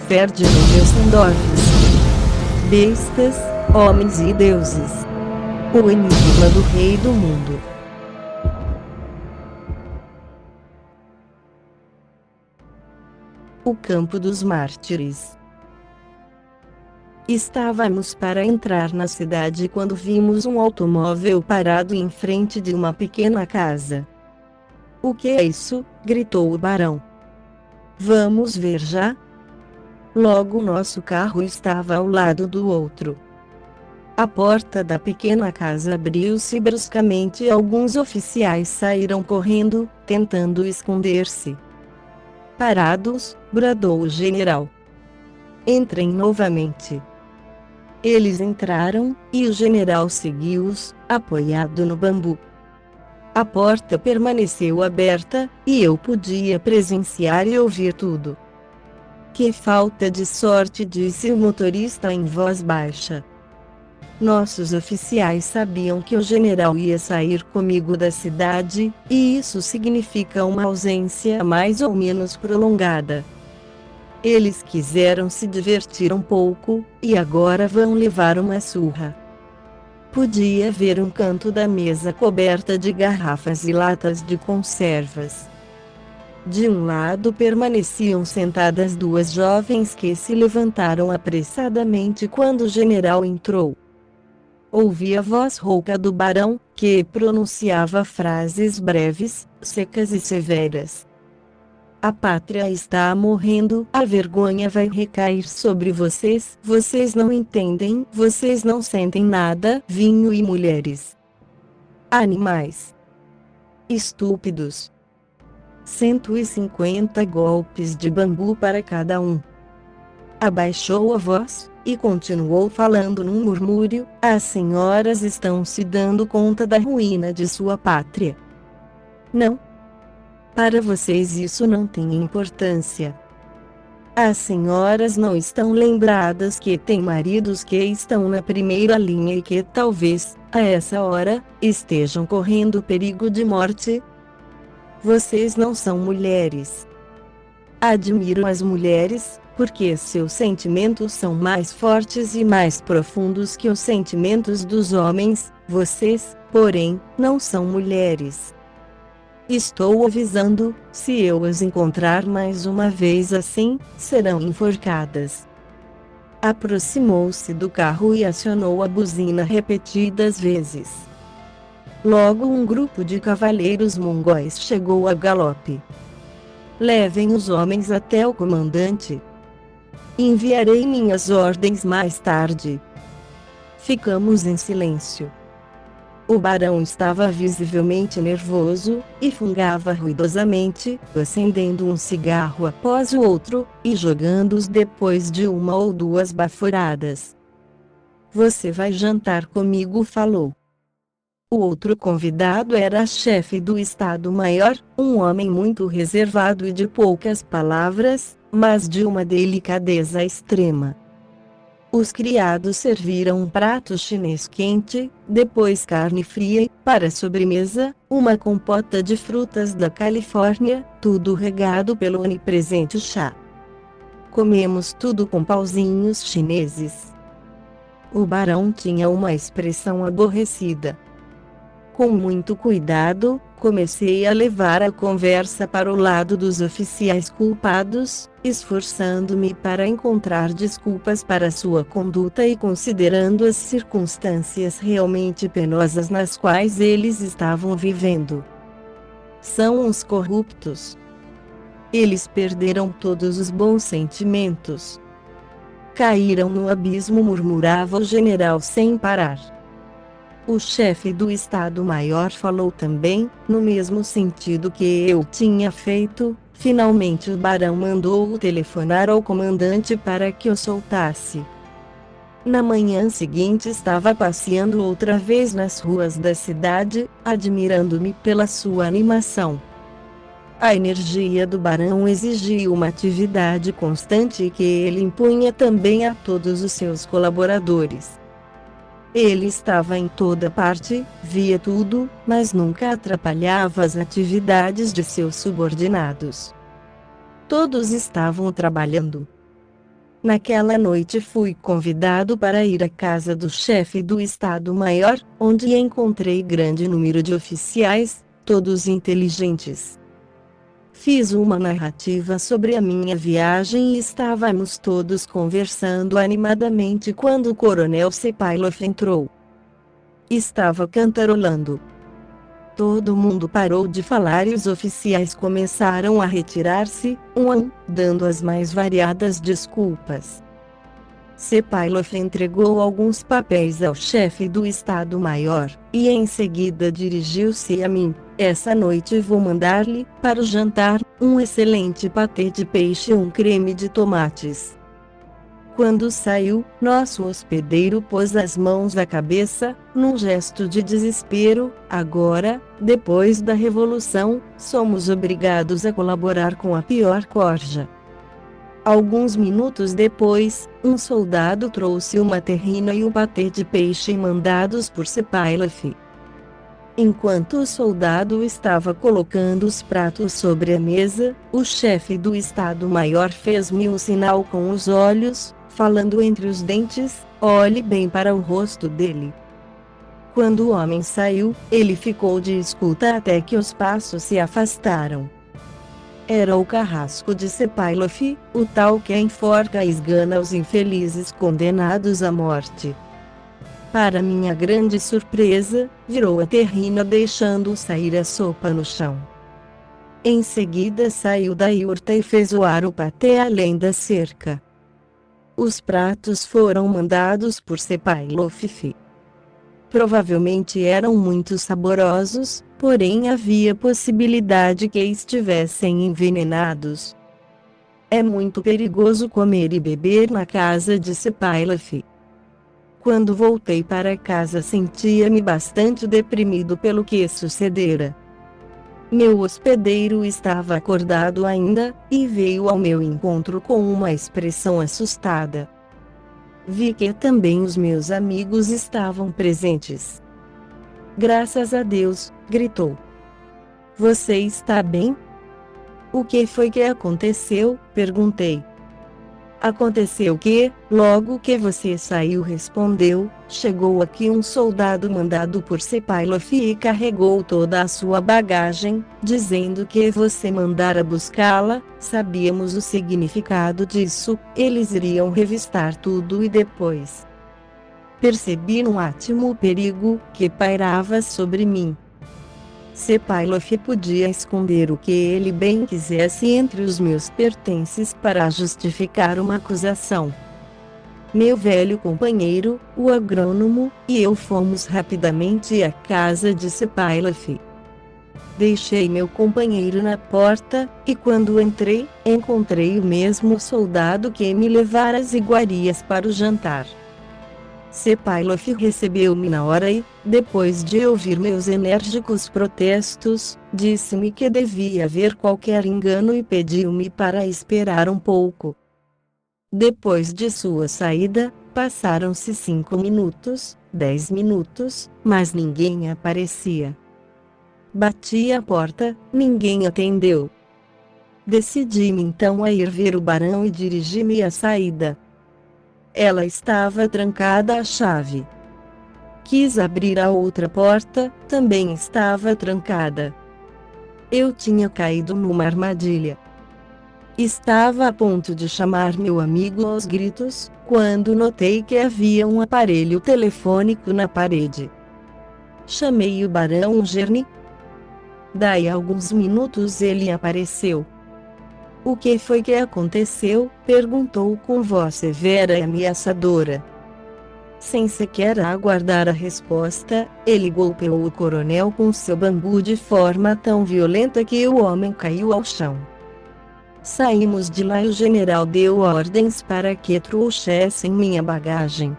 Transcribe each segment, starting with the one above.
Ferdinand Wessendorfs. Bestas, homens e deuses. O enigma do rei do mundo. O campo dos mártires. Estávamos para entrar na cidade quando vimos um automóvel parado em frente de uma pequena casa. "O que é isso?" gritou o barão. "Vamos ver já?" Logo nosso carro estava ao lado do outro. A porta da pequena casa abriu-se bruscamente e alguns oficiais saíram correndo, tentando esconder-se. "Parados!" bradou o general. "Entrem novamente." Eles entraram, e o general seguiu-os, apoiado no bambu. A porta permaneceu aberta, e eu podia presenciar e ouvir tudo. "Que falta de sorte!" disse o motorista em voz baixa. Nossos oficiais sabiam que o general ia sair comigo da cidade, e isso significa uma ausência mais ou menos prolongada. Eles quiseram se divertir um pouco, e agora vão levar uma surra. Podia ver um canto da mesa coberta de garrafas e latas de conservas. De um lado permaneciam sentadas duas jovens que se levantaram apressadamente quando o general entrou. Ouvi a voz rouca do barão, que pronunciava frases breves, secas e severas. "A pátria está morrendo, a vergonha vai recair sobre vocês. Vocês não entendem, vocês não sentem nada, vinho e mulheres. Animais. Estúpidos. 150 golpes de bambu para cada um." Abaixou a voz, e continuou falando num murmúrio: "As senhoras estão se dando conta da ruína de sua pátria. Não? Para vocês isso não tem importância. As senhoras não estão lembradas que têm maridos que estão na primeira linha e que talvez, a essa hora, estejam correndo perigo de morte? Vocês não são mulheres. Admiro as mulheres, porque seus sentimentos são mais fortes e mais profundos que os sentimentos dos homens. Vocês, porém, não são mulheres. Estou avisando, se eu as encontrar mais uma vez assim, serão enforcadas." Aproximou-se do carro e acionou a buzina repetidas vezes. Logo um grupo de cavaleiros mongóis chegou a galope. "Levem os homens até o comandante. Enviarei minhas ordens mais tarde." Ficamos em silêncio. O barão estava visivelmente nervoso, e fungava ruidosamente, acendendo um cigarro após o outro, e jogando-os depois de uma ou duas baforadas. "Você vai jantar comigo?" falou. O outro convidado era a chefe do Estado-Maior, um homem muito reservado e de poucas palavras, mas de uma delicadeza extrema. Os criados serviram um prato chinês quente, depois carne fria e, para sobremesa, uma compota de frutas da Califórnia, tudo regado pelo onipresente chá. Comemos tudo com pauzinhos chineses. O barão tinha uma expressão aborrecida. Com muito cuidado, comecei a levar a conversa para o lado dos oficiais culpados, esforçando-me para encontrar desculpas para sua conduta e considerando as circunstâncias realmente penosas nas quais eles estavam vivendo. "São uns corruptos. Eles perderam todos os bons sentimentos. Caíram no abismo", murmurava o general sem parar. O chefe do Estado-Maior falou também, no mesmo sentido que eu tinha feito. Finalmente o barão mandou-o telefonar ao comandante para que o soltasse. Na manhã seguinte estava passeando outra vez nas ruas da cidade, admirando-me pela sua animação. A energia do barão exigia uma atividade constante que ele impunha também a todos os seus colaboradores. Ele estava em toda parte, via tudo, mas nunca atrapalhava as atividades de seus subordinados. Todos estavam trabalhando. Naquela noite fui convidado para ir à casa do chefe do Estado-Maior, onde encontrei grande número de oficiais, todos inteligentes. Fiz uma narrativa sobre a minha viagem e estávamos todos conversando animadamente quando o coronel Sepailov entrou. Estava cantarolando. Todo mundo parou de falar e os oficiais começaram a retirar-se, um a um, dando as mais variadas desculpas. Sepailov entregou alguns papéis ao chefe do Estado-Maior, e em seguida dirigiu-se a mim. Essa noite vou mandar-lhe, para o jantar, um excelente patê de peixe e um creme de tomates. Quando saiu, nosso hospedeiro pôs as mãos à cabeça, num gesto de desespero. Agora, depois da Revolução, somos obrigados a colaborar com a pior corja. Alguns minutos depois, um soldado trouxe uma terrina e o patê de peixe mandados por Sepailov. Enquanto o soldado estava colocando os pratos sobre a mesa, o chefe do Estado-Maior fez-me um sinal com os olhos, falando entre os dentes: olhe bem para o rosto dele. Quando o homem saiu, ele ficou de escuta até que os passos se afastaram. Era o carrasco de Sepailov, o tal que enforca e esgana os infelizes condenados à morte. Para minha grande surpresa, virou a terrina deixando sair a sopa no chão. Em seguida saiu da iurta e fez voar o patê além da cerca. Os pratos foram mandados por Sepailov. Provavelmente eram muito saborosos, porém havia possibilidade que estivessem envenenados. É muito perigoso comer e beber na casa de Sepailov. Quando voltei para casa sentia-me bastante deprimido pelo que sucedera. Meu hospedeiro estava acordado ainda, e veio ao meu encontro com uma expressão assustada. Vi que também os meus amigos estavam presentes. Graças a Deus, gritou. Você está bem? O que foi que aconteceu? Perguntei. Aconteceu que, logo que você saiu, respondeu, chegou aqui um soldado mandado por Sepailov e carregou toda a sua bagagem, dizendo que você mandara buscá-la. Sabíamos o significado disso, eles iriam revistar tudo e depois. Percebi um átimo perigo que pairava sobre mim. Sepailov podia esconder o que ele bem quisesse entre os meus pertences para justificar uma acusação. Meu velho companheiro, o agrônomo, e eu fomos rapidamente à casa de Sepailov. Deixei meu companheiro na porta, e quando entrei, encontrei o mesmo soldado que me levara às iguarias para o jantar. Sepailov recebeu-me na hora e, depois de ouvir meus enérgicos protestos, disse-me que devia haver qualquer engano e pediu-me para esperar um pouco. Depois de sua saída, passaram-se 5 minutos, 10 minutos, mas ninguém aparecia. Bati à porta, ninguém atendeu. Decidi-me então a ir ver o barão e dirigi-me à saída. Ela estava trancada à chave. Quis abrir a outra porta, também estava trancada. Eu tinha caído numa armadilha. Estava a ponto de chamar meu amigo aos gritos, quando notei que havia um aparelho telefônico na parede. Chamei o barão Gerny. Daí a alguns minutos ele apareceu. O que foi que aconteceu? Perguntou com voz severa e ameaçadora. Sem sequer aguardar a resposta, ele golpeou o coronel com seu bambu de forma tão violenta que o homem caiu ao chão. Saímos de lá e o general deu ordens para que trouxessem minha bagagem.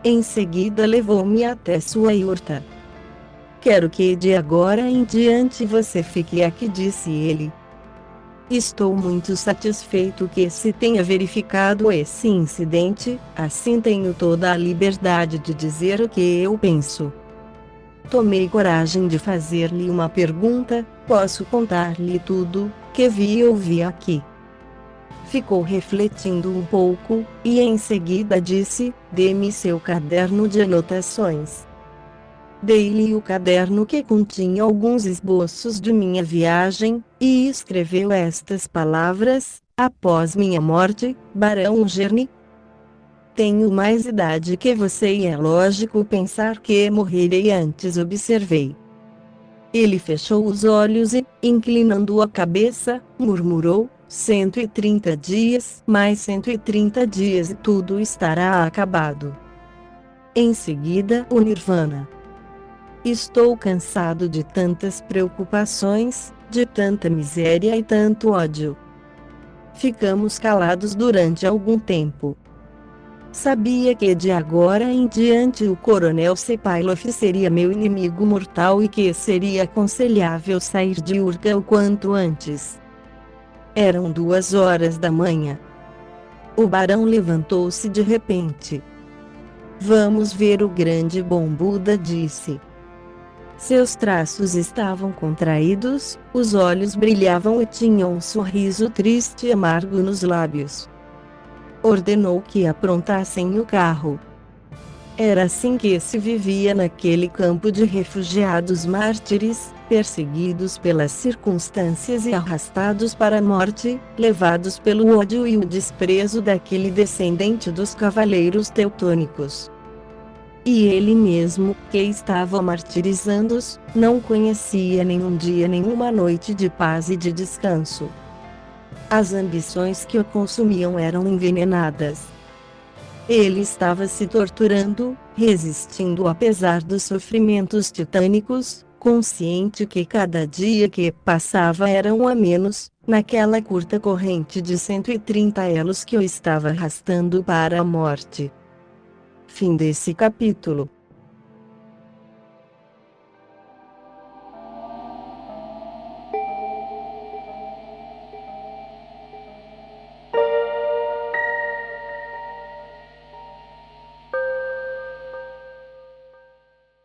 Em seguida levou-me até sua iurta. Quero que de agora em diante você fique aqui, disse ele. Estou muito satisfeito que se tenha verificado esse incidente, assim tenho toda a liberdade de dizer o que eu penso. Tomei coragem de fazer-lhe uma pergunta: posso contar-lhe tudo, que vi e ouvi aqui? Ficou refletindo um pouco, e em seguida disse: "Dê-me seu caderno de anotações." Dei-lhe o caderno, que continha alguns esboços de minha viagem, e escreveu estas palavras: "Após minha morte, Barão Gurney, tenho mais idade que você e é lógico pensar que morrerei antes." Observei. Ele fechou os olhos e, inclinando a cabeça, murmurou: 130 dias, mais 130 dias e tudo estará acabado. Em seguida, o Nirvana. Estou cansado de tantas preocupações, de tanta miséria e tanto ódio. Ficamos calados durante algum tempo. Sabia que de agora em diante o Coronel Sepailov seria meu inimigo mortal e que seria aconselhável sair de Urga o quanto antes. Eram 2 horas da manhã. O barão levantou-se de repente. "Vamos ver o grande bom Buda", disse. Seus traços estavam contraídos, os olhos brilhavam e tinha um sorriso triste e amargo nos lábios. Ordenou que aprontassem o carro. Era assim que se vivia naquele campo de refugiados mártires, perseguidos pelas circunstâncias e arrastados para a morte, levados pelo ódio e o desprezo daquele descendente dos cavaleiros teutônicos. E ele mesmo, que estava martirizando-os, não conhecia nenhum dia nem uma noite de paz e de descanso. As ambições que o consumiam eram envenenadas. Ele estava se torturando, resistindo apesar dos sofrimentos titânicos, consciente que cada dia que passava era um a menos, naquela curta corrente de 130 elos que o estava arrastando para a morte. Fim desse capítulo.